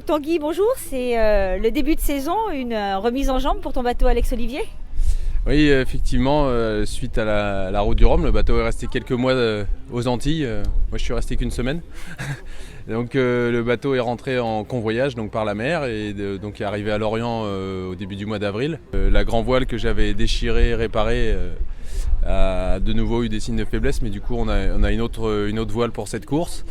Donc Tanguy, bonjour, c'est le début de saison, une remise en jambe pour ton bateau Alex Olivier. Oui, effectivement, suite à la route du Rhum, le bateau est resté quelques mois aux Antilles. Moi, je suis resté qu'une semaine. Donc, le bateau est rentré en convoyage donc par la mer et donc est arrivé à Lorient au début du mois d'avril. La grand voile que j'avais déchirée, réparée, a de nouveau eu des signes de faiblesse, mais du coup, on a une autre voile pour cette course.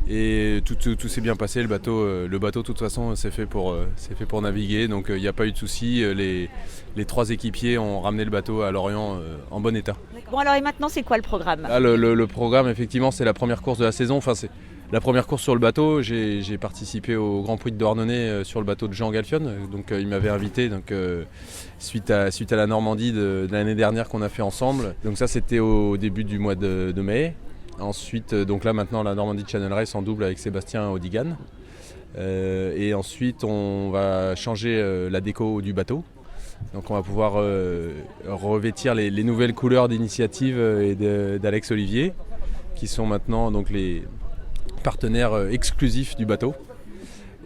Et tout s'est bien passé. Le bateau, de toute façon, c'est fait pour naviguer, donc il n'y a pas eu de soucis. Les trois équipiers ont ramené le bateau à Lorient en bon état. Bon alors et maintenant c'est quoi le programme? Là, le programme, effectivement, c'est la première course de la saison. Enfin, c'est la première course sur le bateau. J'ai participé au Grand Prix de Douarnenez sur le bateau de Jean Galfionne. Donc il m'avait invité suite à la Normandie de l'année dernière qu'on a fait ensemble. Donc ça, c'était au début du mois de mai. Ensuite, donc là maintenant la Normandie Channel Race en double avec Sébastien Audigan. Et ensuite on va changer la déco du bateau. Donc on va pouvoir revêtir les nouvelles couleurs d'Initiative et d'Alex Olivier, qui sont maintenant donc les partenaires exclusifs du bateau.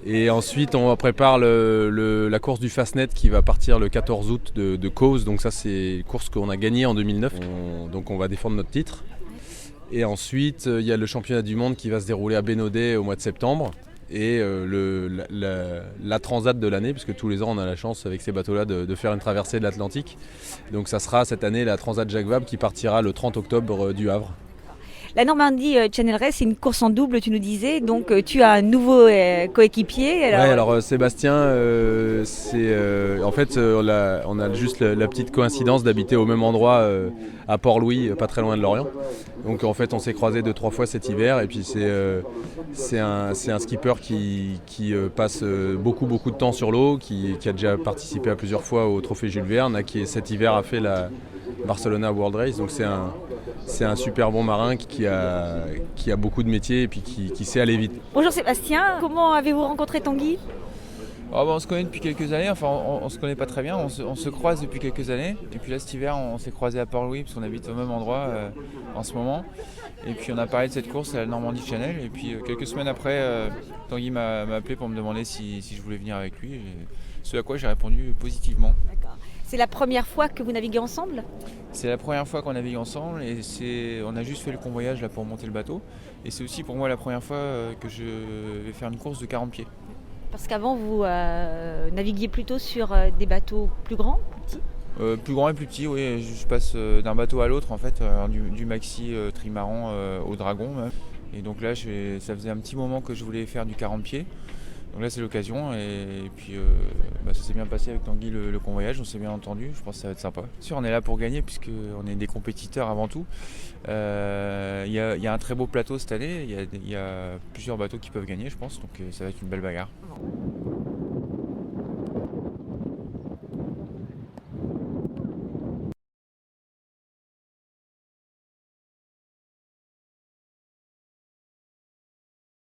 Et ensuite on prépare la course du Fastnet qui va partir le 14 août de Causse. Donc ça c'est une course qu'on a gagnée en 2009. Donc on va défendre notre titre. Et ensuite, il y a le championnat du monde qui va se dérouler à Bénodet au mois de septembre. Et la transat de l'année, puisque tous les ans on a la chance avec ces bateaux-là de faire une traversée de l'Atlantique. Donc ça sera cette année la transat Jacques Vabre qui partira le 30 octobre du Havre. La Normandie Channel Race, c'est une course en double, tu nous disais, donc tu as un nouveau coéquipier. Alors Sébastien, en fait on a juste la petite coïncidence d'habiter au même endroit à Port-Louis, pas très loin de Lorient. Donc en fait on s'est croisés 2-3 fois cet hiver et puis c'est un skipper qui passe beaucoup de temps sur l'eau, qui a déjà participé à plusieurs fois au Trophée Jules Verne, qui cet hiver a fait la Barcelona World Race. Donc c'est un super bon marin qui a beaucoup de métiers et puis qui sait aller vite. Bonjour Sébastien, comment avez-vous rencontré Tanguy? On se connaît depuis quelques années, enfin on se connaît pas très bien, on se croise depuis quelques années. Et puis là cet hiver on s'est croisé à Port-Louis parce qu'on habite au même endroit en ce moment. Et puis on a parlé de cette course à la Normandie Channel. Et puis quelques semaines après, Tanguy m'a appelé pour me demander si je voulais venir avec lui. Et ce à quoi j'ai répondu positivement. D'accord. C'est la première fois que vous naviguez ensemble? C'est la première fois qu'on navigue ensemble et on a juste fait le convoyage là pour monter le bateau. Et c'est aussi pour moi la première fois que je vais faire une course de 40 pieds. Parce qu'avant vous naviguiez plutôt sur des bateaux plus grands, plus petits? Plus grand et plus petit, oui. Je passe d'un bateau à l'autre en fait, du maxi trimaran au dragon. Même. Et donc là, ça faisait un petit moment que je voulais faire du 40 pieds. Donc là, c'est l'occasion. Et puis ça s'est bien passé avec Tanguy le convoyage, on s'est bien entendu. Je pense que ça va être sympa. Sûr, on est là pour gagner puisqu'on est des compétiteurs avant tout. Il y a un très beau plateau cette année. Il y a plusieurs bateaux qui peuvent gagner, je pense. Donc ça va être une belle bagarre.